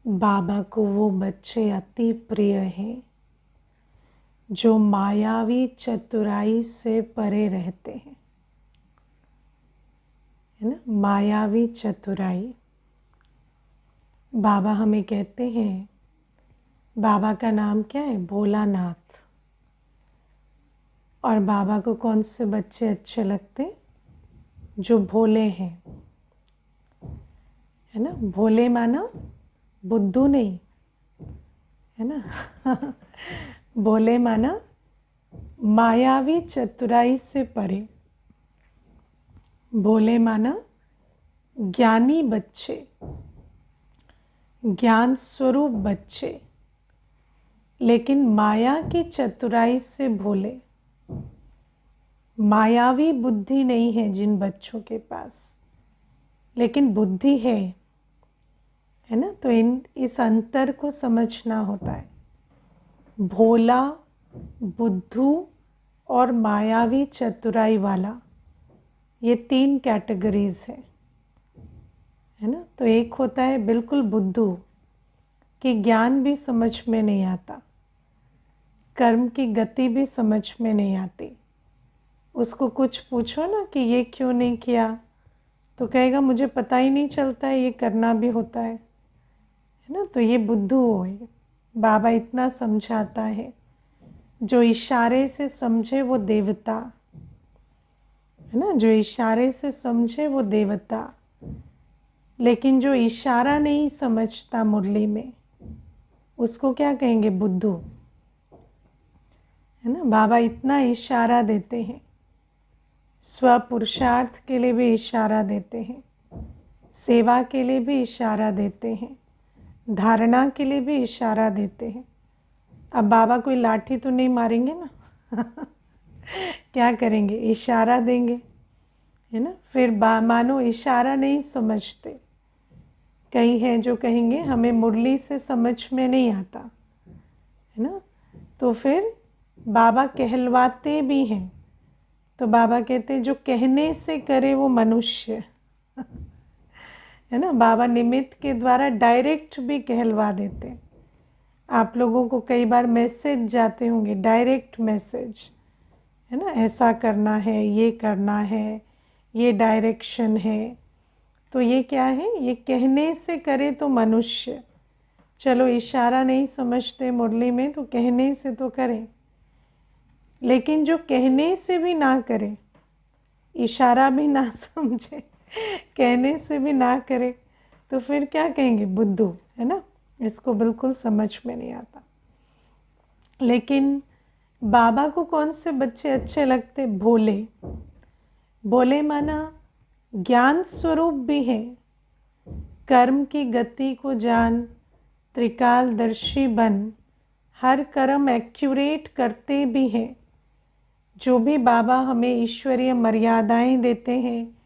बाबा को वो बच्चे अति प्रिय हैं जो मायावी चतुराई से परे रहते हैं, है ना। मायावी चतुराई बाबा हमें कहते हैं, बाबा का नाम क्या है? भोलानाथ। और बाबा को कौन से बच्चे अच्छे लगते? जो भोले हैं, है ना। भोले माना बुद्धू नहीं, है ना। भोले माना मायावी चतुराई से परे। भोले माना ज्ञानी बच्चे, ज्ञान स्वरूप बच्चे, लेकिन माया की चतुराई से भोले। मायावी बुद्धि नहीं है जिन बच्चों के पास, लेकिन बुद्धि है ना। तो इस अंतर को समझना होता है। भोला, बुद्धू और मायावी चतुराई वाला, ये 3 कैटेगरीज है ना। तो एक होता है बिल्कुल बुद्धू, कि ज्ञान भी समझ में नहीं आता, कर्म की गति भी समझ में नहीं आती। उसको कुछ पूछो ना कि ये क्यों नहीं किया, तो कहेगा मुझे पता ही नहीं चलता है, ये करना भी होता है ना। तो ये बुद्धू हो। बाबा इतना समझाता है, जो इशारे से समझे वो देवता, है ना। जो इशारे से समझे वो देवता, लेकिन जो इशारा नहीं समझता मुरली में, उसको क्या कहेंगे? बुद्धू, है ना। बाबा इतना इशारा देते हैं, स्व पुरुषार्थ के लिए भी इशारा देते हैं, सेवा के लिए भी इशारा देते हैं, धारणा के लिए भी इशारा देते हैं। अब बाबा कोई लाठी तो नहीं मारेंगे ना। क्या करेंगे? इशारा देंगे, है ना। फिर मानो इशारा नहीं समझते। कई हैं जो कहेंगे हमें मुरली से समझ में नहीं आता, है ना। तो फिर बाबा कहलवाते भी हैं, तो बाबा कहते हैं जो कहने से करे वो मनुष्य, है ना। बाबा निमित्त के द्वारा डायरेक्ट भी कहलवा देते हैं। आप लोगों को कई बार मैसेज जाते होंगे, डायरेक्ट मैसेज, है ना। ऐसा करना है, ये करना है, ये डायरेक्शन है। तो ये क्या है? ये कहने से करे तो मनुष्य। चलो इशारा नहीं समझते मुरली में, तो कहने से तो करें, लेकिन जो कहने से भी ना करे, इशारा भी ना समझे, कहने से भी ना करे, तो फिर क्या कहेंगे? बुद्धू, है ना। इसको बिल्कुल समझ में नहीं आता। लेकिन बाबा को कौन से बच्चे अच्छे लगते? भोले। भोले माना ज्ञान स्वरूप भी है, कर्म की गति को जान, त्रिकालदर्शी बन, हर कर्म एक्यूरेट करते भी हैं। जो भी बाबा हमें ईश्वरीय मर्यादाएं देते हैं,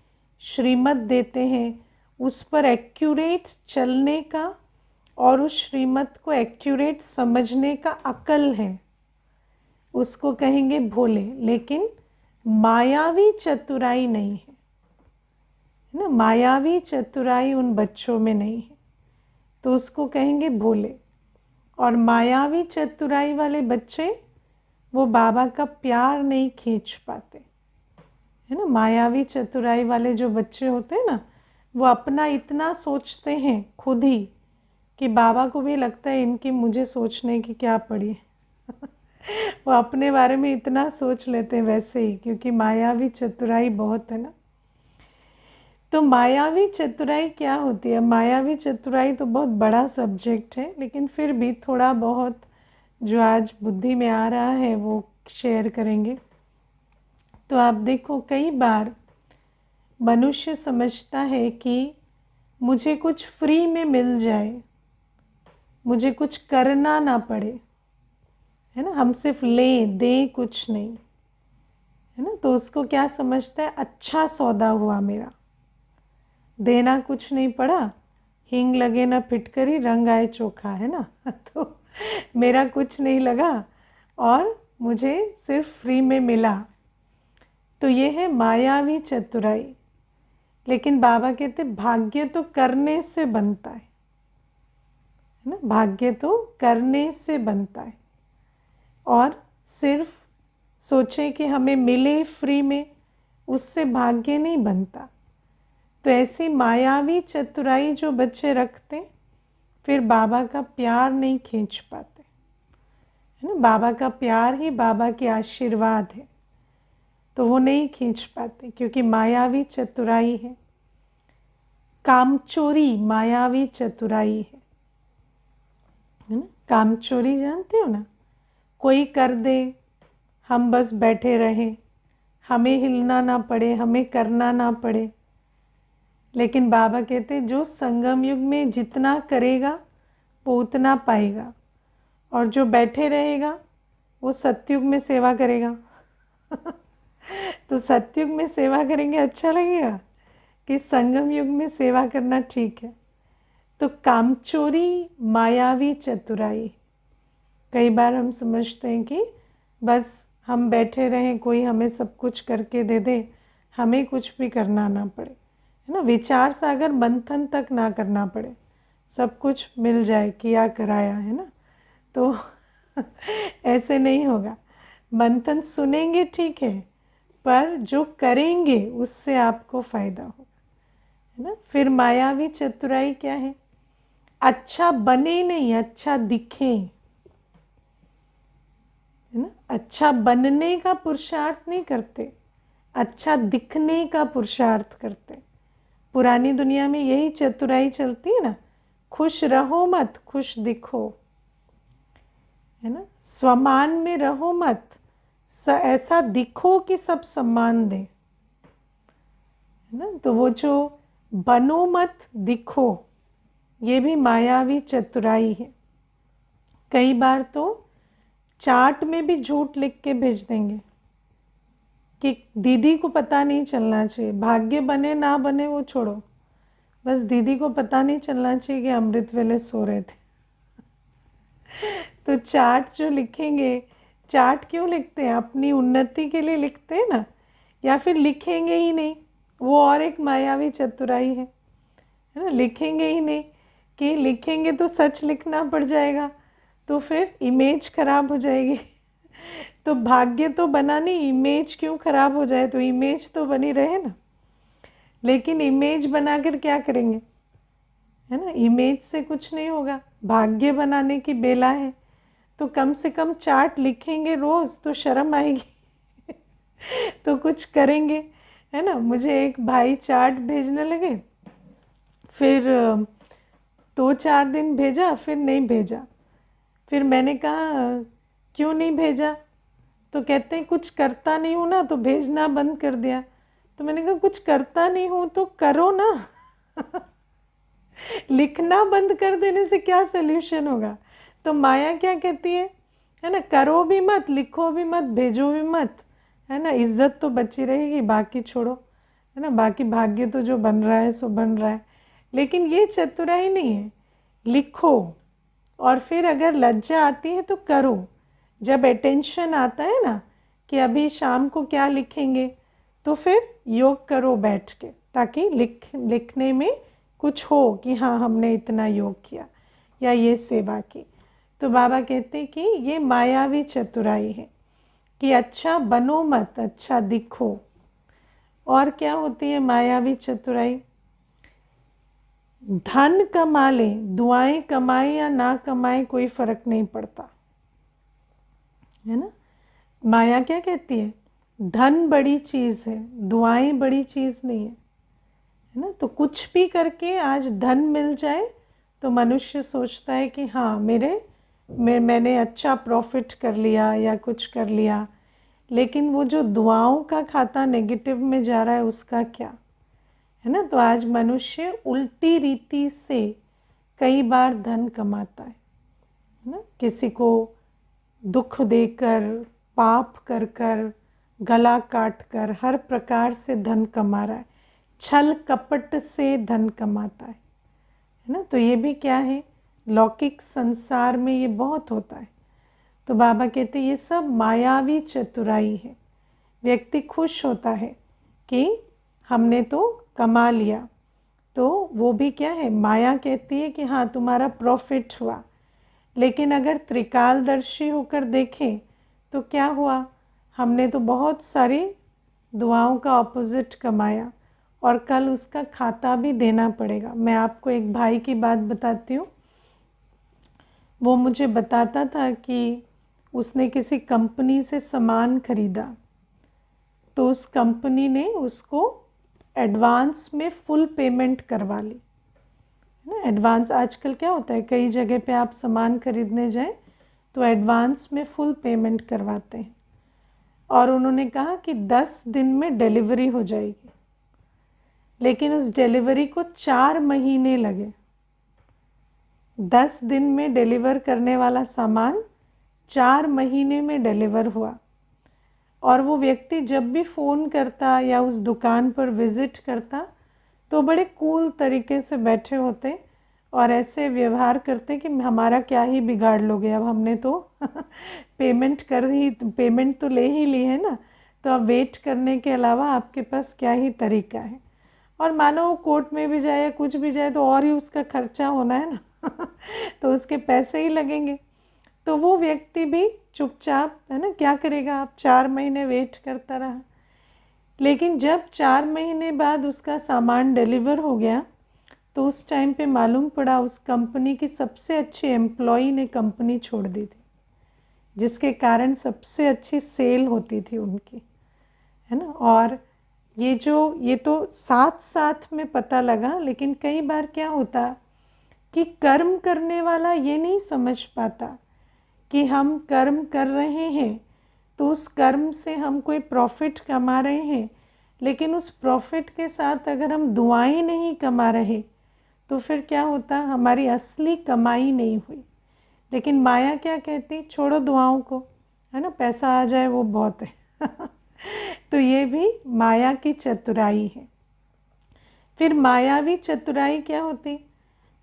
श्रीमत देते हैं, उस पर एक्यूरेट चलने का और उस श्रीमत को एक्यूरेट समझने का अकल है, उसको कहेंगे भोले। लेकिन मायावी चतुराई नहीं है ना। मायावी चतुराई उन बच्चों में नहीं है, तो उसको कहेंगे भोले। और मायावी चतुराई वाले बच्चे वो बाबा का प्यार नहीं खींच पाते, है ना। मायावी चतुराई वाले जो बच्चे होते हैं ना, वो अपना इतना सोचते हैं खुद ही कि बाबा को भी लगता है इनकी मुझे सोचने की क्या पड़ी। वो अपने बारे में इतना सोच लेते हैं वैसे ही, क्योंकि मायावी चतुराई बहुत है ना। तो मायावी चतुराई क्या होती है? मायावी चतुराई तो बहुत बड़ा सब्जेक्ट है, लेकिन फिर भी थोड़ा बहुत जो आज बुद्धि में आ रहा है वो शेयर करेंगे। तो आप देखो, कई बार मनुष्य समझता है कि मुझे कुछ फ्री में मिल जाए, मुझे कुछ करना ना पड़े, है ना। हम सिर्फ लें दें, कुछ नहीं, है ना। तो उसको क्या समझता है? अच्छा सौदा हुआ मेरा, देना कुछ नहीं पड़ा, हींग लगे ना फिटकरी, रंग आए चोखा, है ना। तो मेरा कुछ नहीं लगा और मुझे सिर्फ फ्री में मिला। तो ये है मायावी चतुराई। लेकिन बाबा कहते भाग्य तो करने से बनता है है ना। भाग्य तो करने से बनता है, और सिर्फ सोचें कि हमें मिले फ्री में, उससे भाग्य नहीं बनता। तो ऐसी मायावी चतुराई जो बच्चे रखते, फिर बाबा का प्यार नहीं खींच पाते, है ना। बाबा का प्यार ही बाबा के आशीर्वाद है, तो वो नहीं खींच पाते क्योंकि मायावी चतुराई है। कामचोरी मायावी चतुराई है ना। कामचोरी जानते हो ना, कोई कर दे, हम बस बैठे रहें, हमें हिलना ना पड़े, हमें करना ना पड़े। लेकिन बाबा कहते जो संगम युग में जितना करेगा वो उतना पाएगा, और जो बैठे रहेगा वो सतयुग में सेवा करेगा। तो सतयुग में सेवा करेंगे अच्छा लगेगा कि संगम युग में सेवा करना ठीक है। तो कामचोरी मायावी चतुराई। कई बार हम समझते हैं कि बस हम बैठे रहें, कोई हमें सब कुछ करके दे दे, हमें कुछ भी करना ना पड़े, है ना। विचार सागर मंथन तक ना करना पड़े, सब कुछ मिल जाए, किया कराया, है ना। तो ऐसे नहीं होगा। मंथन सुनेंगे ठीक है, पर जो करेंगे उससे आपको फायदा होगा, है ना। फिर मायावी चतुराई क्या है? अच्छा बने नहीं, अच्छा दिखे, है ना। अच्छा बनने का पुरुषार्थ नहीं करते, अच्छा दिखने का पुरुषार्थ करते। पुरानी दुनिया में यही चतुराई चलती है ना, खुश रहो मत, खुश दिखो, है ना। स्वमान में रहो मत, ऐसा दिखो कि सब सम्मान दे, है ना। तो वो जो बनो मत दिखो, ये भी मायावी चतुराई है। कई बार तो चार्ट में भी झूठ लिख के भेज देंगे कि दीदी को पता नहीं चलना चाहिए, भाग्य बने ना बने वो छोड़ो, बस दीदी को पता नहीं चलना चाहिए कि अमृत वेले सो रहे थे। तो चार्ट जो लिखेंगे, चार्ट क्यों लिखते हैं? अपनी उन्नति के लिए लिखते हैं ना, या फिर लिखेंगे ही नहीं, वो और एक मायावी चतुराई है ना। लिखेंगे ही नहीं, कि लिखेंगे तो सच लिखना पड़ जाएगा, तो फिर इमेज खराब हो जाएगी। तो भाग्य तो बना नहीं, इमेज क्यों खराब हो जाए? तो इमेज तो बनी रहे ना। लेकिन इमेज बनाकर क्या करेंगे, है ना। इमेज से कुछ नहीं होगा, भाग्य बनाने की बेला है। तो कम से कम चार्ट लिखेंगे रोज तो शर्म आएगी। तो कुछ करेंगे, है ना। मुझे एक भाई चार्ट भेजने लगे, फिर 2-4 दिन भेजा, फिर नहीं भेजा। फिर मैंने कहा क्यों नहीं भेजा? तो कहते हैं कुछ करता नहीं हूँ ना, तो भेजना बंद कर दिया। तो मैंने कहा कुछ करता नहीं हूँ तो करो ना। लिखना बंद कर देने से क्या सल्यूशन होगा? तो माया क्या कहती है ना, करो भी मत, लिखो भी मत, भेजो भी मत, है ना। इज्जत तो बची रहेगी, बाकी छोड़ो, है ना। बाकी भाग्य तो जो बन रहा है सो बन रहा है। लेकिन ये चतुराई नहीं है। लिखो, और फिर अगर लज्जा आती है तो करो। जब अटेंशन आता है ना कि अभी शाम को क्या लिखेंगे, तो फिर योग करो बैठ के, ताकि लिखने में कुछ हो कि हाँ हमने इतना योग किया या ये सेवा की। तो बाबा कहते हैं कि ये मायावी चतुराई है कि अच्छा बनो मत, अच्छा दिखो। और क्या होती है मायावी चतुराई? धन कमा ले, दुआएं कमाए या ना कमाए कोई फर्क नहीं पड़ता, है ना। माया क्या कहती है? धन बड़ी चीज है, दुआएं बड़ी चीज नहीं है ना। तो कुछ भी करके आज धन मिल जाए तो मनुष्य सोचता है कि हाँ मैंने अच्छा प्रॉफिट कर लिया या कुछ कर लिया। लेकिन वो जो दुआओं का खाता नेगेटिव में जा रहा है उसका क्या, है ना। तो आज मनुष्य उल्टी रीति से कई बार धन कमाता है ना। किसी को दुख देकर, पाप कर कर, गला काट कर, हर प्रकार से धन कमा रहा है, छल कपट से धन कमाता है ना। तो ये भी क्या है? लौकिक संसार में ये बहुत होता है। तो बाबा कहते ये सब मायावी चतुराई है। व्यक्ति खुश होता है कि हमने तो कमा लिया, तो वो भी क्या है, माया कहती है कि हाँ तुम्हारा प्रॉफिट हुआ। लेकिन अगर त्रिकालदर्शी होकर देखें तो क्या हुआ, हमने तो बहुत सारी दुआओं का ऑपोजिट कमाया और कल उसका खाता भी देना पड़ेगा। मैं आपको एक भाई की बात बताती हूँ। वो मुझे बताता था कि उसने किसी कंपनी से सामान खरीदा, तो उस कंपनी ने उसको एडवांस में फुल पेमेंट करवा ली, है ना। एडवांस आजकल क्या होता है, कई जगह पे आप सामान खरीदने जाएं तो एडवांस में फुल पेमेंट करवाते हैं। और उन्होंने कहा कि 10 दिन में डिलीवरी हो जाएगी, लेकिन उस डिलीवरी को 4 महीने लगे। 10 दिन में डिलीवर करने वाला सामान 4 महीने में डिलीवर हुआ। और वो व्यक्ति जब भी फ़ोन करता या उस दुकान पर विज़िट करता तो बड़े कूल तरीके से बैठे होते और ऐसे व्यवहार करते कि हमारा क्या ही बिगाड़ लोगे, अब हमने तो पेमेंट तो ले ही ली है ना, तो अब वेट करने के अलावा आपके पास क्या ही तरीका है। और मानो वो कोर्ट में भी जाए या कुछ भी जाए तो और ही उसका खर्चा होना है ना तो उसके पैसे ही लगेंगे। तो वो व्यक्ति भी चुपचाप, है ना, क्या करेगा, आप 4 महीने वेट करता रहा। लेकिन जब 4 महीने बाद उसका सामान डिलीवर हो गया तो उस टाइम पे मालूम पड़ा उस कंपनी की सबसे अच्छी एम्प्लॉई ने कंपनी छोड़ दी थी, जिसके कारण सबसे अच्छी सेल होती थी उनकी, है ना। और ये तो साथ साथ में पता लगा। लेकिन कई बार क्या होता कि कर्म करने वाला ये नहीं समझ पाता कि हम कर्म कर रहे हैं तो उस कर्म से हम कोई प्रॉफिट कमा रहे हैं, लेकिन उस प्रॉफिट के साथ अगर हम दुआएं नहीं कमा रहे तो फिर क्या होता, हमारी असली कमाई नहीं हुई। लेकिन माया क्या कहती, छोड़ो दुआओं को, है ना, पैसा आ जाए वो बहुत है तो ये भी माया की चतुराई है। फिर मायावी चतुराई क्या होती,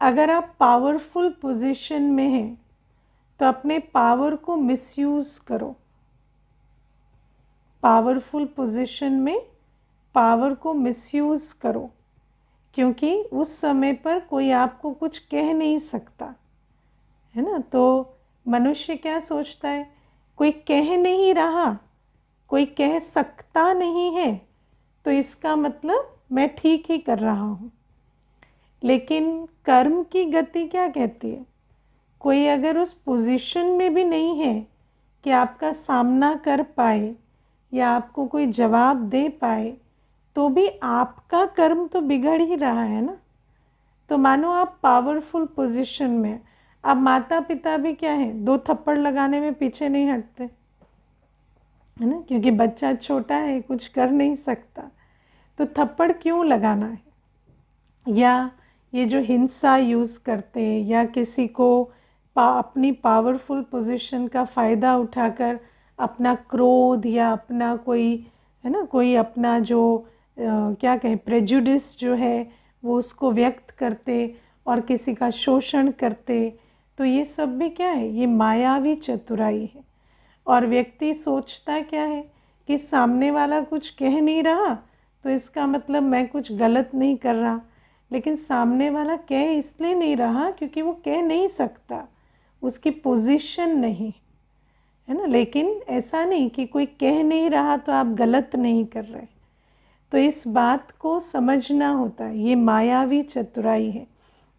अगर आप पावरफुल पोजीशन में हैं तो अपने पावर को मिसयूज़ करो। पावरफुल पोजीशन में पावर को मिसयूज़ करो, क्योंकि उस समय पर कोई आपको कुछ कह नहीं सकता, है ना। तो मनुष्य क्या सोचता है, कोई कह नहीं रहा, कोई कह सकता नहीं है, तो इसका मतलब मैं ठीक ही कर रहा हूँ। लेकिन कर्म की गति क्या कहती है, कोई अगर उस पोजीशन में भी नहीं है कि आपका सामना कर पाए या आपको कोई जवाब दे पाए, तो भी आपका कर्म तो बिगड़ ही रहा है ना। तो मानो आप पावरफुल पोजीशन में, अब माता पिता भी क्या है, 2 थप्पड़ लगाने में पीछे नहीं हटते, है ना, क्योंकि बच्चा छोटा है, कुछ कर नहीं सकता, तो थप्पड़ क्यों लगाना है। या ये जो हिंसा यूज़ करते हैं या किसी को अपनी पावरफुल पोजीशन का फ़ायदा उठाकर अपना क्रोध या अपना कोई, है ना, कोई अपना जो क्या कहें प्रेजुडिस जो है वो उसको व्यक्त करते और किसी का शोषण करते, तो ये सब भी क्या है, ये मायावी चतुराई है। और व्यक्ति सोचता क्या है कि सामने वाला कुछ कह नहीं रहा तो इसका मतलब मैं कुछ गलत नहीं कर रहा, लेकिन सामने वाला कह इसलिए नहीं रहा क्योंकि वो कह नहीं सकता, उसकी पोजीशन नहीं, है ना। लेकिन ऐसा नहीं कि कोई कह नहीं रहा तो आप गलत नहीं कर रहे, तो इस बात को समझना होता है। ये मायावी चतुराई है।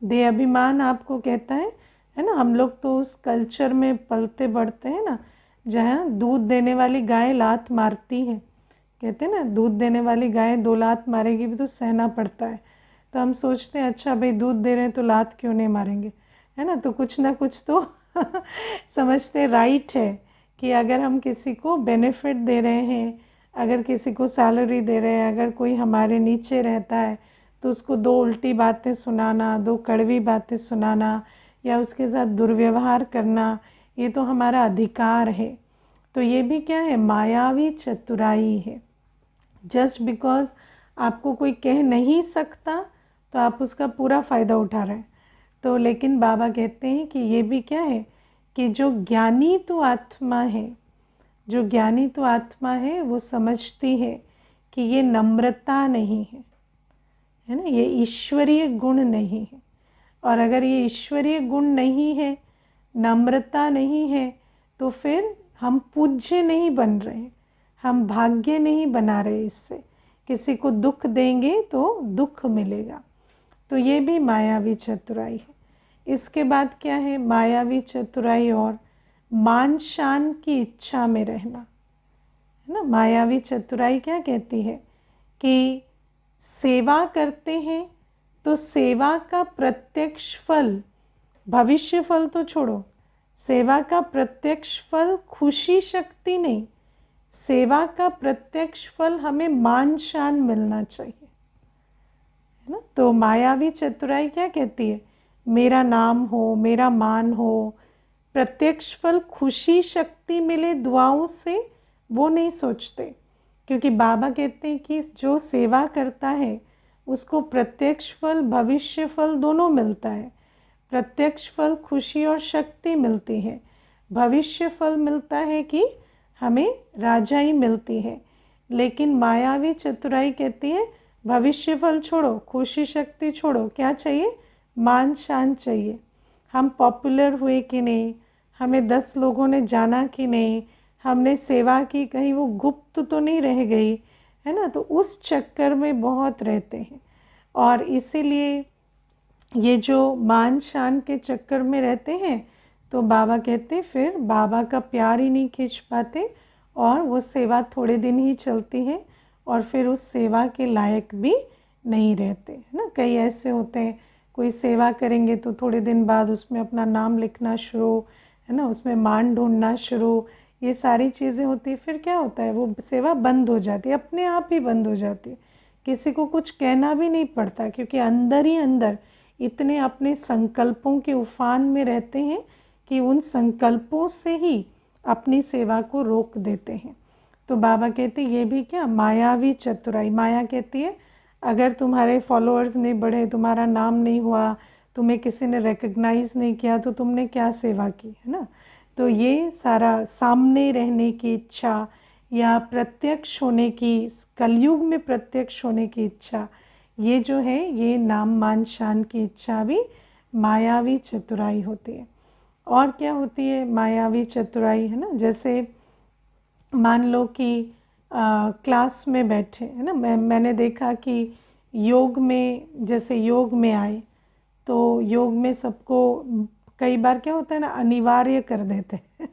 देह अभिमान आपको कहता है ना। हम लोग तो उस कल्चर में पलते बढ़ते हैं ना, जहाँ दूध देने वाली गाय लात मारती है, कहते हैं ना दूध देने वाली गाय 2 लात मारेगी भी तो सहना पड़ता है। तो हम सोचते हैं अच्छा भाई दूध दे रहे हैं तो लात क्यों नहीं मारेंगे, है ना। तो कुछ ना कुछ तो समझते राइट है कि अगर हम किसी को बेनिफिट दे रहे हैं, अगर किसी को सैलरी दे रहे हैं, अगर कोई हमारे नीचे रहता है तो उसको 2 उल्टी बातें सुनाना, 2 कड़वी बातें सुनाना या उसके साथ दुर्व्यवहार करना, ये तो हमारा अधिकार है। तो ये भी क्या है, मायावी चतुराई है। जस्ट बिकॉज आपको कोई कह नहीं सकता तो आप उसका पूरा फ़ायदा उठा रहे हैं। तो लेकिन बाबा कहते हैं कि ये भी क्या है कि जो ज्ञानी तो आत्मा है, जो ज्ञानी तो आत्मा है वो समझती है कि ये नम्रता नहीं है, है ना, ये ईश्वरीय गुण नहीं है। और अगर ये ईश्वरीय गुण नहीं है, नम्रता नहीं है, तो फिर हम पूज्य नहीं बन रहे, हम भाग्य नहीं बना रहे। इससे किसी को दुख देंगे तो दुख मिलेगा। तो ये भी मायावी चतुराई है। इसके बाद क्या है, मायावी चतुराई और मान शान की इच्छा में रहना, है ना। मायावी चतुराई क्या कहती है कि सेवा करते हैं तो सेवा का प्रत्यक्ष फल, भविष्य फल तो छोड़ो, सेवा का प्रत्यक्ष फल खुशी शक्ति नहीं, सेवा का प्रत्यक्ष फल हमें मान शान मिलना चाहिए, है ना। तो मायावी चतुराई क्या कहती है, मेरा नाम हो, मेरा मान हो, प्रत्यक्ष फल खुशी शक्ति मिले दुआओं से, वो नहीं सोचते। क्योंकि बाबा कहते हैं कि जो सेवा करता है उसको प्रत्यक्ष फल, भविष्य फल दोनों मिलता है। प्रत्यक्ष फल खुशी और शक्ति मिलती है, भविष्य फल मिलता है कि हमें राजाई मिलती है। लेकिन मायावी चतुराई कहती है भविष्य फल छोड़ो, खुशी शक्ति छोड़ो, क्या चाहिए, मान शान चाहिए। हम पॉपुलर हुए कि नहीं, हमें 10 लोगों ने जाना कि नहीं, हमने सेवा की, कहीं वो गुप्त तो नहीं रह गई, है ना। तो उस चक्कर में बहुत रहते हैं। और इसीलिए ये जो मान शान के चक्कर में रहते हैं, तो बाबा कहते फिर बाबा का प्यार ही नहीं खींच पाते, और वो सेवा थोड़े दिन ही चलती है और फिर उस सेवा के लायक भी नहीं रहते, है ना। कई ऐसे होते हैं, कोई सेवा करेंगे तो थोड़े दिन बाद उसमें अपना नाम लिखना शुरू, है ना, उसमें मान ढूंढना शुरू, ये सारी चीज़ें होती है। फिर क्या होता है, वो सेवा बंद हो जाती है, अपने आप ही बंद हो जाती है, किसी को कुछ कहना भी नहीं पड़ता, क्योंकि अंदर ही अंदर इतने अपने संकल्पों के उफान में रहते हैं कि उन संकल्पों से ही अपनी सेवा को रोक देते हैं। तो बाबा कहते ये भी क्या, मायावी चतुराई। माया कहती है अगर तुम्हारे फॉलोअर्स नहीं बढ़े, तुम्हारा नाम नहीं हुआ, तुम्हें किसी ने रिकग्नाइज नहीं किया, तो तुमने क्या सेवा की, है ना। तो ये सारा सामने रहने की इच्छा या प्रत्यक्ष होने की, कलयुग में प्रत्यक्ष होने की इच्छा, ये जो है ये नाम मान शान की इच्छा भी मायावी चतुराई होती है। और क्या होती है मायावी चतुराई, है ना। जैसे मान लो कि क्लास में बैठे, है ना, मैंने देखा कि योग में, जैसे योग में आए तो योग में सबको कई बार क्या होता है ना, अनिवार्य कर देते हैं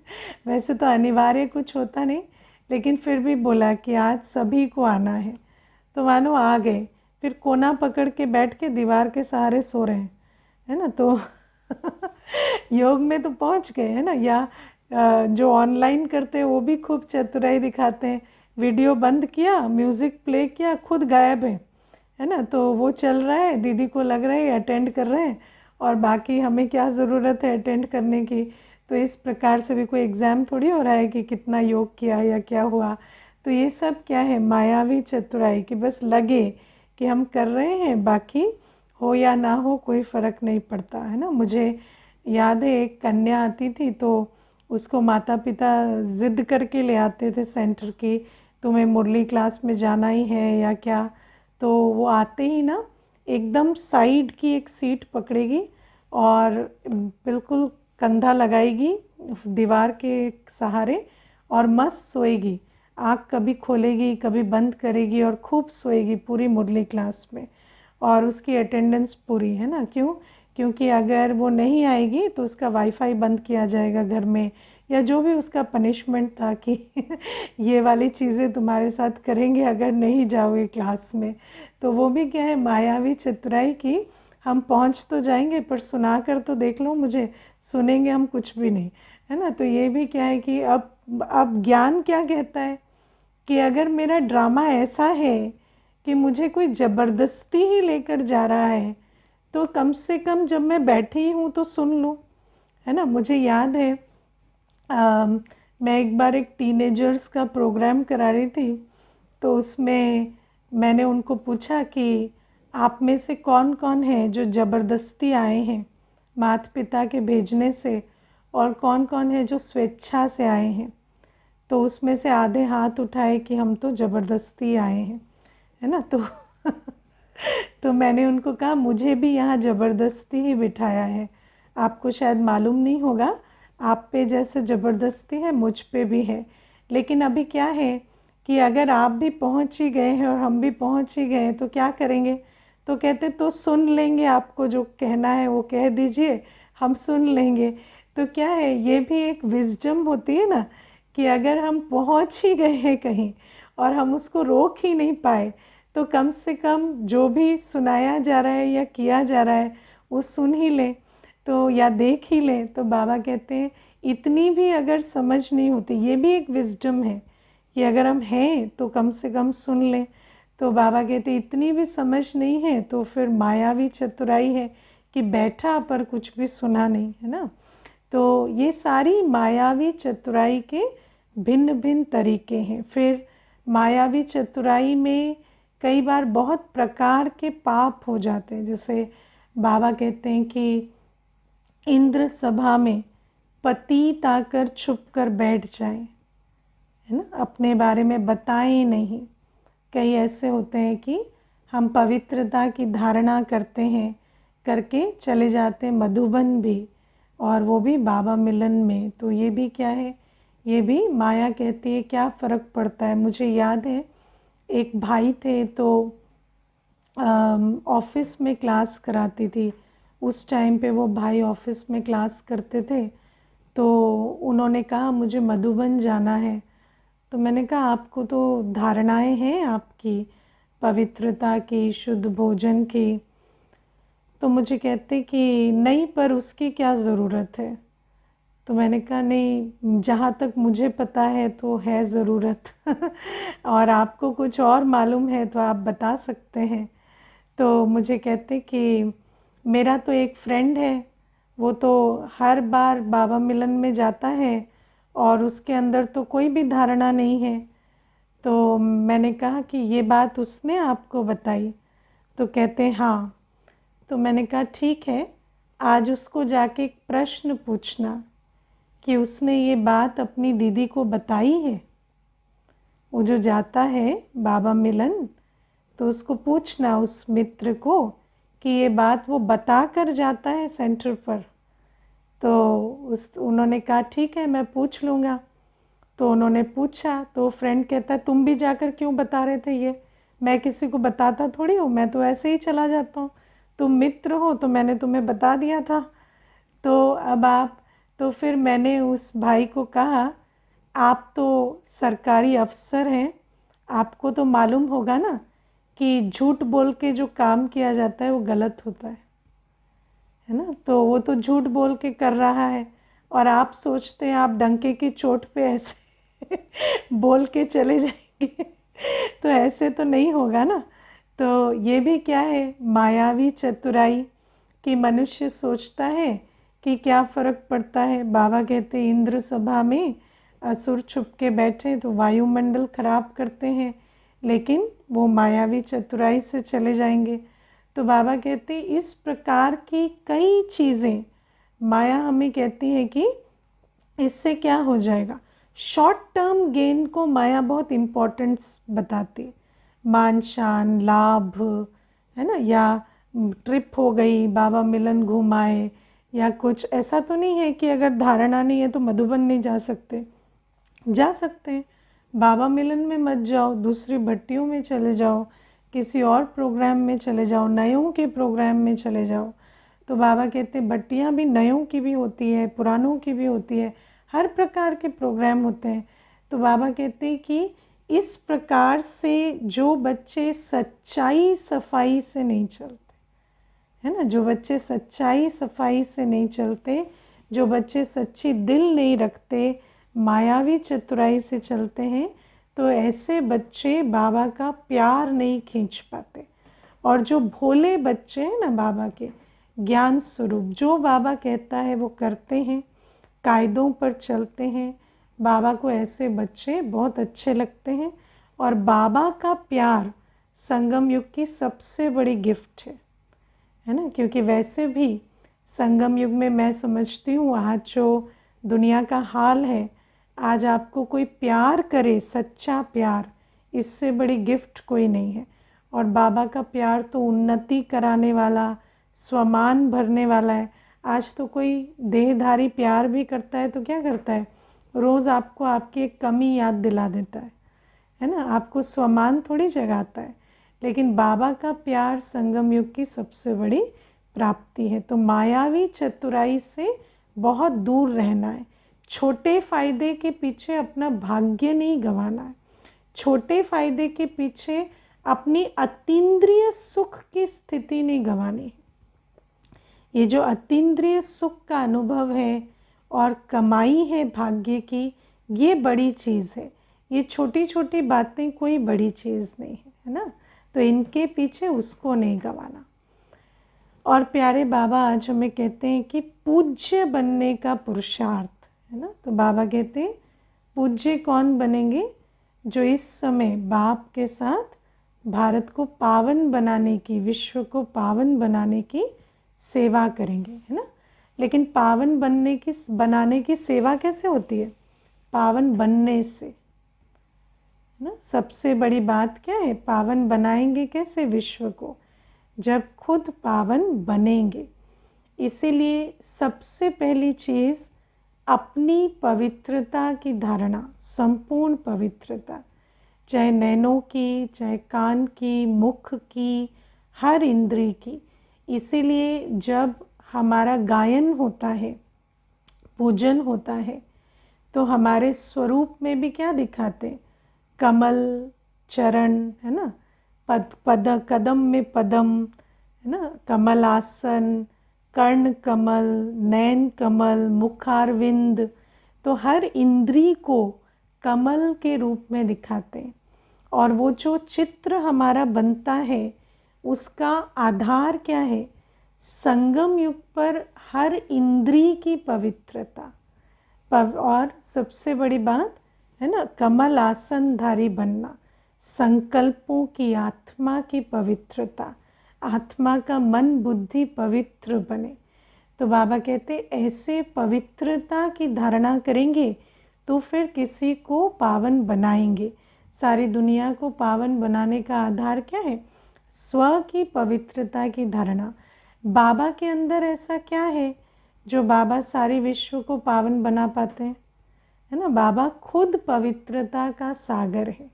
वैसे तो अनिवार्य कुछ होता नहीं, लेकिन फिर भी बोला कि आज सभी को आना है, तो मानो आ गए, फिर कोना पकड़ के बैठ के दीवार के सहारे सो रहे हैं, है ना। तो योग में तो पहुंच गए, है ना। या जो ऑनलाइन करते हैं वो भी खूब चतुराई दिखाते हैं, वीडियो बंद किया, म्यूज़िक प्ले किया, खुद गायब है ना। तो वो चल रहा है, दीदी को लग रहा है अटेंड कर रहे हैं, और बाकी हमें क्या ज़रूरत है अटेंड करने की। तो इस प्रकार से भी कोई एग्ज़ाम थोड़ी हो रहा है कि कितना योग किया या क्या हुआ। तो ये सब क्या है, मायावी चतुराई, कि बस लगे कि हम कर रहे हैं, बाकी हो या ना हो कोई फ़र्क नहीं पड़ता, है ना। मुझे याद है एक कन्या आती थी, तो उसको माता पिता ज़िद करके ले आते थे सेंटर की, तुम्हें मुरली क्लास में जाना ही है या क्या। तो वो आते ही ना एकदम साइड की एक सीट पकड़ेगी और बिल्कुल कंधा लगाएगी दीवार के सहारे और मस्त सोएगी, आँख कभी खोलेगी कभी बंद करेगी और खूब सोएगी पूरी मुरली क्लास में, और उसकी अटेंडेंस पूरी, है ना। क्यों, क्योंकि अगर वो नहीं आएगी तो उसका वाईफाई बंद किया जाएगा घर में, या जो भी उसका पनिशमेंट था कि ये वाली चीज़ें तुम्हारे साथ करेंगे अगर नहीं जाओगे क्लास में। तो वो भी क्या है, मायावी चतुराई की, हम पहुंच तो जाएंगे पर सुना कर तो देख लो मुझे, सुनेंगे हम कुछ भी नहीं, है ना। तो ये भी क्या है कि अब ज्ञान क्या कहता है कि अगर मेरा ड्रामा ऐसा है कि मुझे कोई ज़बरदस्ती ही लेकर जा रहा है, तो कम से कम जब मैं बैठी हूँ तो सुन लूँ, है ना। मुझे याद है मैं एक बार एक टीनेजर्स का प्रोग्राम करा रही थी, तो उसमें मैंने उनको पूछा कि आप में से कौन कौन है जो ज़बरदस्ती आए हैं माता पिता के भेजने से, और कौन कौन है जो स्वेच्छा से आए हैं। तो उसमें से आधे हाथ उठाए कि हम तो ज़बरदस्ती आए हैं, है ना। तो तो मैंने उनको कहा मुझे भी यहाँ ज़बरदस्ती ही बिठाया है, आपको शायद मालूम नहीं होगा, आप पे जैसे ज़बरदस्ती है मुझ पे भी है, लेकिन अभी क्या है कि अगर आप भी पहुँच ही गए हैं और हम भी पहुँच ही गए हैं तो क्या करेंगे। तो कहते तो सुन लेंगे, आपको जो कहना है वो कह दीजिए, हम सुन लेंगे। तो क्या है, ये भी एक विजडम होती है ना, कि अगर हम पहुँच ही गए हैं कहीं और हम उसको रोक ही नहीं पाए, तो कम से कम जो भी सुनाया जा रहा है या किया जा रहा है वो सुन ही लें, तो या देख ही लें। तो बाबा कहते हैं इतनी भी अगर समझ नहीं होती, ये भी एक विजडम है कि अगर हम हैं तो कम से कम सुन लें। तो बाबा कहते हैं इतनी भी समझ नहीं है तो फिर मायावी चतुराई है कि बैठा पर कुछ भी सुना नहीं, है ना। तो ये सारी मायावी चतुराई के भिन्न भिन्न तरीके हैं। फिर मायावी चतुराई में कई बार बहुत प्रकार के पाप हो जाते हैं। जैसे बाबा कहते हैं कि इंद्र सभा में पतित आकर छुप कर बैठ जाए, है ना, अपने बारे में बताएं नहीं। कई ऐसे होते हैं कि हम पवित्रता की धारणा करते हैं, करके चले जाते हैं मधुबन भी, और वो भी बाबा मिलन में। तो ये भी क्या है, ये भी माया कहती है क्या फ़र्क पड़ता है। मुझे याद है एक भाई थे, तो ऑफिस में क्लास कराती थी, उस टाइम पे वो भाई ऑफिस में क्लास करते थे। तो उन्होंने कहा मुझे मधुबन जाना है। तो मैंने कहा आपको तो धारणाएं हैं आपकी पवित्रता की, शुद्ध भोजन की। तो मुझे कहते कि नहीं, पर उसकी क्या ज़रूरत है। तो मैंने कहा नहीं, जहाँ तक मुझे पता है तो है ज़रूरत और आपको कुछ और मालूम है तो आप बता सकते हैं। तो मुझे कहते कि मेरा तो एक फ्रेंड है, वो तो हर बार बाबा मिलन में जाता है और उसके अंदर तो कोई भी धारणा नहीं है। तो मैंने कहा कि ये बात उसने आपको बताई। तो कहते हाँ। तो मैंने कहा ठीक है, आज उसको जाके एक प्रश्न पूछना कि उसने ये बात अपनी दीदी को बताई है। वो जो जाता है बाबा मिलन, तो उसको पूछना उस मित्र को कि ये बात वो बता कर जाता है सेंटर पर। तो उन्होंने कहा ठीक है, मैं पूछ लूँगा। तो उन्होंने पूछा, तो फ्रेंड कहता है तुम भी जाकर क्यों बता रहे थे ये, मैं किसी को बताता थोड़ी हूँ, मैं तो ऐसे ही चला जाता हूँ, तुम मित्र हो तो मैंने तुम्हें बता दिया था। तो अब आप, तो फिर मैंने उस भाई को कहा आप तो सरकारी अफसर हैं, आपको तो मालूम होगा ना कि झूठ बोल के जो काम किया जाता है वो गलत होता है ना। तो वो तो झूठ बोल के कर रहा है और आप सोचते हैं आप डंके की चोट पे ऐसे बोल के चले जाएंगे तो ऐसे तो नहीं होगा ना। तो ये भी क्या है, मायावी चतुराई कि मनुष्य सोचता है कि क्या फ़र्क पड़ता है। बाबा कहते हैं इंद्र सभा में असुर छुप के बैठे तो वायुमंडल खराब करते हैं, लेकिन वो मायावी चतुराई से चले जाएंगे। तो बाबा कहते हैं इस प्रकार की कई चीज़ें माया हमें कहती है कि इससे क्या हो जाएगा। शॉर्ट टर्म गेन को माया बहुत इम्पोर्टेंस बताती, मान शान लाभ, है ना, या ट्रिप हो गई, बाबा मिलन घुमाए, या कुछ ऐसा तो नहीं है कि अगर धारणा नहीं है तो मधुबन नहीं जा सकते, जा सकते हैं। बाबा मिलन में मत जाओ, दूसरी भट्टियों में चले जाओ, किसी और प्रोग्राम में चले जाओ, नयों के प्रोग्राम में चले जाओ। तो बाबा कहते हैं भट्टियाँ भी नयों की भी होती है, पुरानों की भी होती है, हर प्रकार के प्रोग्राम होते हैं। तो बाबा कहते हैं कि इस प्रकार से जो बच्चे सच्चाई सफाई से नहीं चलते, है ना, जो बच्चे सच्चाई सफाई से नहीं चलते, जो बच्चे सच्ची दिल नहीं रखते, मायावी चतुराई से चलते हैं, तो ऐसे बच्चे बाबा का प्यार नहीं खींच पाते। और जो भोले बच्चे हैं ना बाबा के ज्ञान स्वरूप, जो बाबा कहता है वो करते हैं, कायदों पर चलते हैं, बाबा को ऐसे बच्चे बहुत अच्छे लगते हैं। और बाबा का प्यार संगम युग की सबसे बड़ी गिफ्ट है ना। क्योंकि वैसे भी संगम युग में मैं समझती हूँ आज जो दुनिया का हाल है, आज आपको कोई प्यार करे, सच्चा प्यार, इससे बड़ी गिफ्ट कोई नहीं है। और बाबा का प्यार तो उन्नति कराने वाला, स्वमान भरने वाला है। आज तो कोई देहधारी प्यार भी करता है तो क्या करता है, रोज़ आपको आपकी एक कमी याद दिला देता है ना, आपको स्वमान थोड़ी जगाता है। लेकिन बाबा का प्यार संगम युग की सबसे बड़ी प्राप्ति है। तो मायावी चतुराई से बहुत दूर रहना है। छोटे फायदे के पीछे अपना भाग्य नहीं गंवाना है। छोटे फायदे के पीछे अपनी अतीन्द्रिय सुख की स्थिति नहीं गंवानी है। ये जो अतीन्द्रिय सुख का अनुभव है और कमाई है भाग्य की, ये बड़ी चीज़ है। ये छोटी छोटी बातें कोई बड़ी चीज़ नहीं है ना। तो इनके पीछे उसको नहीं गंवाना। और प्यारे बाबा आज हमें कहते हैं कि पूज्य बनने का पुरुषार्थ है ना। तो बाबा कहते हैं पूज्य कौन बनेंगे, जो इस समय बाप के साथ भारत को पावन बनाने की, विश्व को पावन बनाने की सेवा करेंगे, है ना। लेकिन पावन बनाने की सेवा कैसे होती है, पावन बनने से, है ना। सबसे बड़ी बात क्या है, पावन बनाएंगे कैसे विश्व को, जब खुद पावन बनेंगे। इसीलिए सबसे पहली चीज़ अपनी पवित्रता की धारणा, संपूर्ण पवित्रता, चाहे नैनों की, चाहे कान की, मुख की, हर इंद्री की। इसीलिए जब हमारा गायन होता है, पूजन होता है, तो हमारे स्वरूप में भी क्या दिखाते हैं, कमल, चरण, है ना, कदम में पदम, है ना, कमल आसन, कर्ण कमल, नैन कमल, मुखारविंद। तो हर इंद्री को कमल के रूप में दिखाते हैं। और वो जो चित्र हमारा बनता है उसका आधार क्या है, संगम युग पर हर इंद्री की पवित्रता। और सबसे बड़ी बात है ना, कमल आसनधारी बनना, संकल्पों की, आत्मा की पवित्रता, आत्मा का मन बुद्धि पवित्र बने। तो बाबा कहते ऐसे पवित्रता की धारणा करेंगे तो फिर किसी को पावन बनाएंगे। सारी दुनिया को पावन बनाने का आधार क्या है, स्व की पवित्रता की धारणा। बाबा के अंदर ऐसा क्या है जो बाबा सारे विश्व को पावन बना पाते हैं, है ना। बाबा खुद पवित्रता का सागर है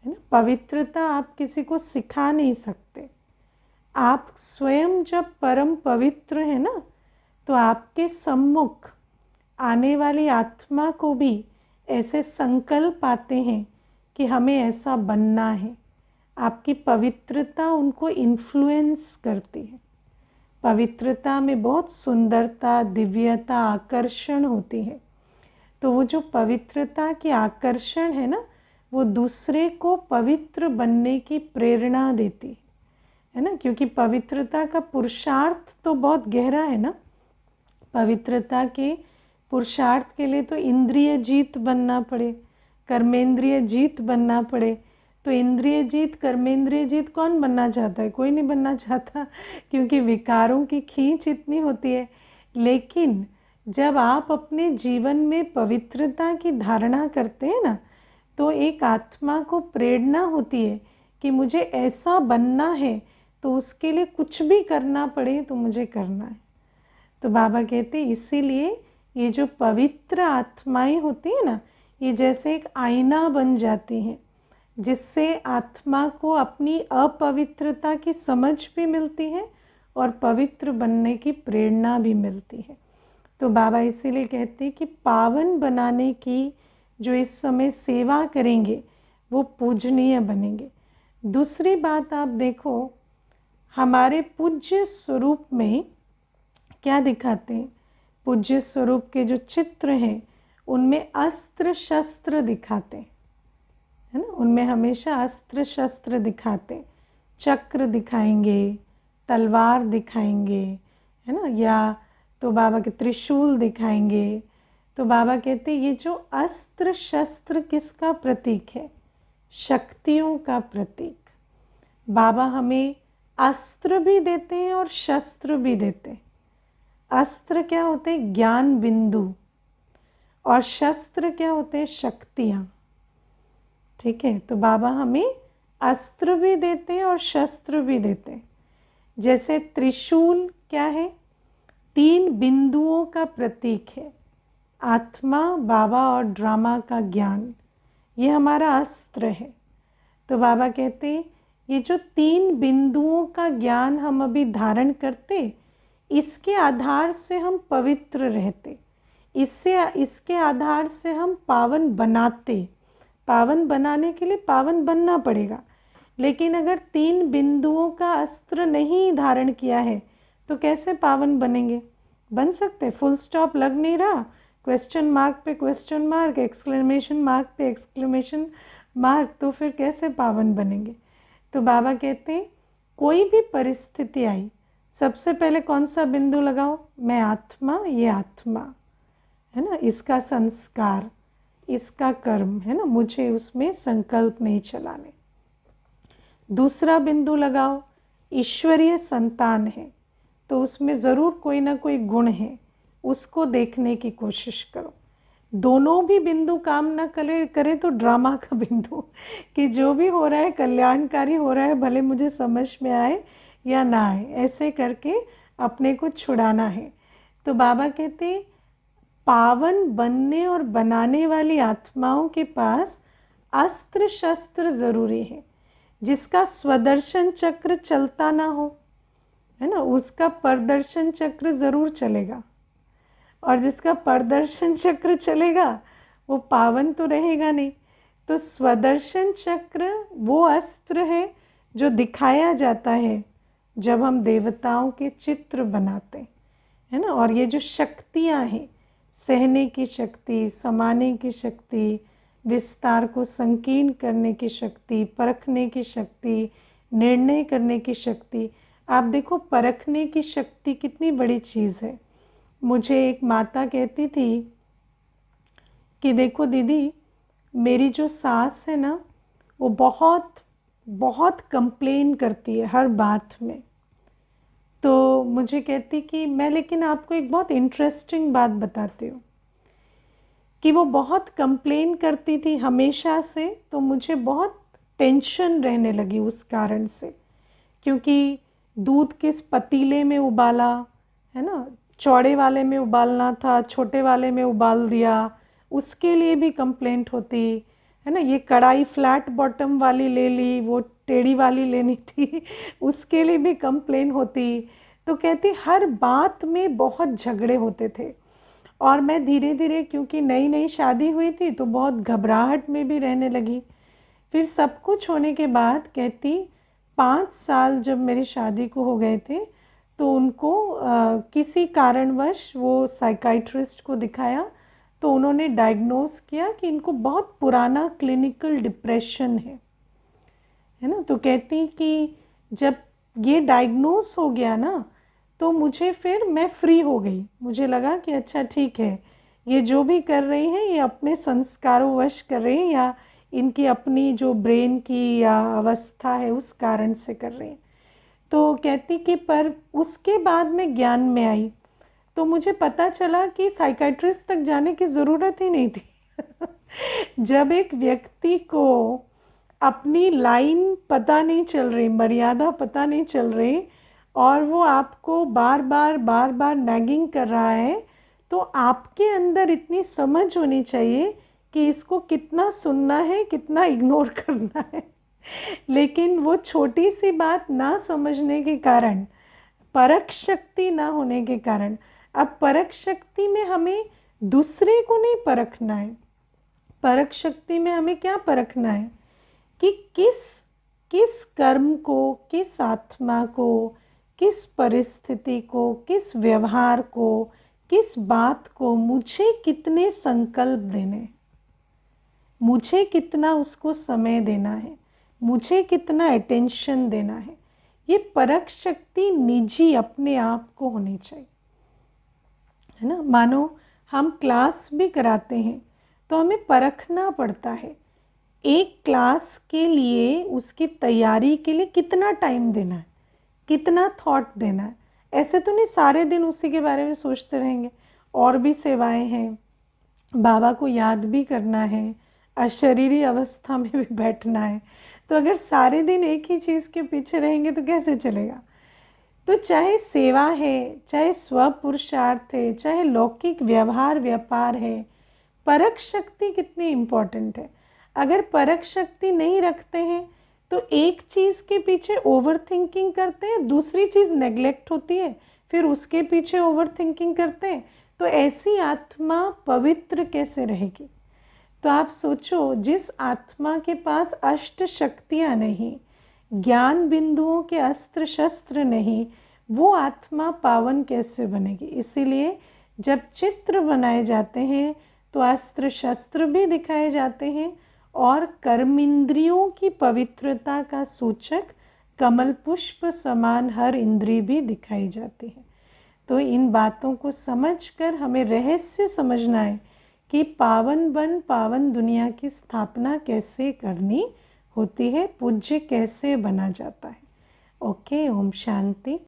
ना। पवित्रता आप किसी को सिखा नहीं सकते। आप स्वयं जब परम पवित्र है ना, तो आपके सम्मुख आने वाली आत्मा को भी ऐसे संकल्प आते हैं कि हमें ऐसा बनना है। आपकी पवित्रता उनको इन्फ्लुएंस करती है। पवित्रता में बहुत सुंदरता, दिव्यता, आकर्षण होती है। तो वो जो पवित्रता की आकर्षण है ना, वो दूसरे को पवित्र बनने की प्रेरणा देती है ना। क्योंकि पवित्रता का पुरुषार्थ तो बहुत गहरा है ना। पवित्रता के पुरुषार्थ के लिए तो इंद्रिय जीत बनना पड़े, कर्मेंद्रिय जीत बनना पड़े। तो इंद्रिय जीत, कर्मेंद्रिय जीत कौन बनना चाहता है, कोई नहीं बनना चाहता, क्योंकि विकारों की खींच इतनी होती है। लेकिन जब आप अपने जीवन में पवित्रता की धारणा करते हैं ना, तो एक आत्मा को प्रेरणा होती है कि मुझे ऐसा बनना है, तो उसके लिए कुछ भी करना पड़े तो मुझे करना है। तो बाबा कहते हैं इसीलिए ये जो पवित्र आत्माएं होती हैं ना, ये जैसे एक आईना बन जाती हैं, जिससे आत्मा को अपनी अपवित्रता की समझ भी मिलती है और पवित्र बनने की प्रेरणा भी मिलती है। तो बाबा इसीलिए कहते हैं कि पावन बनाने की जो इस समय सेवा करेंगे वो पूजनीय बनेंगे। दूसरी बात आप देखो, हमारे पूज्य स्वरूप में क्या दिखाते हैं, पूज्य स्वरूप के जो चित्र हैं उनमें अस्त्र शस्त्र दिखाते हैं, है ना। उनमें हमेशा अस्त्र शस्त्र दिखाते, चक्र दिखाएंगे, तलवार दिखाएंगे, है ना, या तो बाबा के त्रिशूल दिखाएंगे। तो बाबा कहते हैं ये जो अस्त्र शस्त्र किसका प्रतीक है, शक्तियों का प्रतीक। बाबा हमें अस्त्र भी देते हैं और शस्त्र भी देते हैं। अस्त्र क्या होते हैं, ज्ञान बिंदु, और शस्त्र क्या होते हैं, शक्तियाँ। ठीक है। तो बाबा हमें अस्त्र भी देते हैं और शस्त्र भी देते हैं। जैसे त्रिशूल क्या है? 3 बिंदुओं का प्रतीक है, आत्मा, बाबा और ड्रामा का ज्ञान। ये हमारा अस्त्र है। तो बाबा कहते हैं ये जो 3 बिंदुओं का ज्ञान हम अभी धारण करते, इसके आधार से हम पवित्र रहते, इसके आधार से हम पावन बनाते। पावन बनाने के लिए पावन बनना पड़ेगा, लेकिन अगर 3 बिंदुओं का अस्त्र नहीं धारण किया है तो कैसे पावन बनेंगे? बन सकते? फुल स्टॉप लग नहीं रहा, क्वेश्चन मार्क पे क्वेश्चन मार्क, एक्सक्लेमेशन मार्क पे एक्सक्लेमेशन मार्क, तो फिर कैसे पावन बनेंगे? तो बाबा कहते हैं कोई भी परिस्थिति आई, सबसे पहले कौन सा बिंदु लगाओ? मैं आत्मा, ये आत्मा है ना, इसका संस्कार, इसका कर्म है ना, मुझे उसमें संकल्प नहीं चलाने। दूसरा बिंदु लगाओ, ईश्वरीय संतान है तो उसमें ज़रूर कोई ना कोई गुण है, उसको देखने की कोशिश करो। दोनों भी बिंदु काम ना करे तो ड्रामा का बिंदु, कि जो भी हो रहा है कल्याणकारी हो रहा है, भले मुझे समझ में आए या ना आए, ऐसे करके अपने को छुड़ाना है। तो बाबा कहते पावन बनने और बनाने वाली आत्माओं के पास अस्त्र शस्त्र ज़रूरी है। जिसका स्वदर्शन चक्र चलता ना हो, है ना, उसका परदर्शन चक्र ज़रूर चलेगा, और जिसका परदर्शन चक्र चलेगा वो पावन तो रहेगा नहीं। तो स्वदर्शन चक्र वो अस्त्र है जो दिखाया जाता है जब हम देवताओं के चित्र बनाते हैं ना। और ये जो शक्तियाँ हैं, सहने की शक्ति, समाने की शक्ति, विस्तार को संकीर्ण करने की शक्ति, परखने की शक्ति, निर्णय करने की शक्ति। आप देखो परखने की शक्ति कितनी बड़ी चीज़ है। मुझे एक माता कहती थी कि देखो दीदी, मेरी जो सास है ना, वो बहुत बहुत कंप्लेन करती है हर बात में। तो मुझे कहती कि मैं लेकिन आपको एक बहुत इंटरेस्टिंग बात बताती हूँ कि वो बहुत कंप्लेन करती थी हमेशा से, तो मुझे बहुत टेंशन रहने लगी उस कारण से, क्योंकि दूध किस पतीले में उबाला, है ना, चौड़े वाले में उबालना था, छोटे वाले में उबाल दिया, उसके लिए भी कंप्लेंट होती है ना। ये कढ़ाई फ्लैट बॉटम वाली ले ली, वो टेढ़ी वाली लेनी थी, उसके लिए भी कंप्लेन होती। तो कहती हर बात में बहुत झगड़े होते थे। और मैं धीरे धीरे, क्योंकि नई नई शादी हुई थी, तो बहुत घबराहट में भी रहने लगी। फिर सब कुछ होने के बाद कहती 5 साल जब मेरी शादी को हो गए थे, तो उनको किसी कारणवश वो साइकाइट्रिस्ट को दिखाया, तो उन्होंने डायग्नोस किया कि इनको बहुत पुराना क्लिनिकल डिप्रेशन है ना। तो कहती कि जब ये डायग्नोस हो गया ना, तो मुझे फिर मैं फ्री हो गई। मुझे लगा कि अच्छा ठीक है, ये जो भी कर रही हैं ये अपने संस्कारों वश कर रही हैं, या इनकी अपनी जो ब्रेन की या अवस्था है उस कारण से कर रही हैं। तो कहती कि पर उसके बाद मैं ज्ञान में आई, तो मुझे पता चला कि साइकाइट्रिस्ट तक जाने की ज़रूरत ही नहीं थी। जब एक व्यक्ति को अपनी लाइन पता नहीं चल रही, मर्यादा पता नहीं चल रही, और वो आपको बार बार नैगिंग कर रहा है, तो आपके अंदर इतनी समझ होनी चाहिए कि इसको कितना सुनना है, कितना इग्नोर करना है। लेकिन वो छोटी सी बात ना समझने के कारण, परख शक्ति ना होने के कारण, अब परख शक्ति में हमें दूसरे को नहीं परखना है, परख शक्ति में हमें क्या परखना है कि किस कर्म को, किस आत्मा को, किस परिस्थिति को, किस व्यवहार को, किस बात को मुझे कितने संकल्प देने, मुझे कितना उसको समय देना है, मुझे कितना अटेंशन देना है। ये परख शक्ति निजी अपने आप को होनी चाहिए, है ना। मानो हम क्लास भी कराते हैं तो हमें परखना पड़ता है, एक क्लास के लिए, उसकी तैयारी के लिए कितना टाइम देना है, कितना थॉट देना है। ऐसे तो नहीं सारे दिन उसी के बारे में सोचते रहेंगे, और भी सेवाएं हैं, बाबा को याद भी करना है, अशरीरी अवस्था में भी बैठना है। तो अगर सारे दिन एक ही चीज़ के पीछे रहेंगे तो कैसे चलेगा। तो चाहे सेवा है, चाहे स्व पुरुषार्थ है, चाहे लौकिक व्यवहार व्यापार है, परख शक्ति कितनी इम्पोर्टेंट है। अगर परख शक्ति नहीं रखते हैं तो एक चीज़ के पीछे ओवर थिंकिंग करते हैं, दूसरी चीज़ नेग्लेक्ट होती है, फिर उसके पीछे ओवर थिंकिंग करते हैं, तो ऐसी आत्मा पवित्र कैसे रहेगी। तो आप सोचो, जिस आत्मा के पास अष्ट शक्तियाँ नहीं, ज्ञान बिंदुओं के अस्त्र शस्त्र नहीं, वो आत्मा पावन कैसे बनेगी। इसीलिए जब चित्र बनाए जाते हैं तो अस्त्र शस्त्र भी दिखाए जाते हैं और कर्मेंद्रियों की पवित्रता का सूचक कमल पुष्प समान हर इंद्रिय भी दिखाई जाती है। तो इन बातों को समझकर हमें रहस्य समझना है कि पावन बन पावन दुनिया की स्थापना कैसे करनी होती है, पूज्य कैसे बना जाता है। ओके, ओम शांति।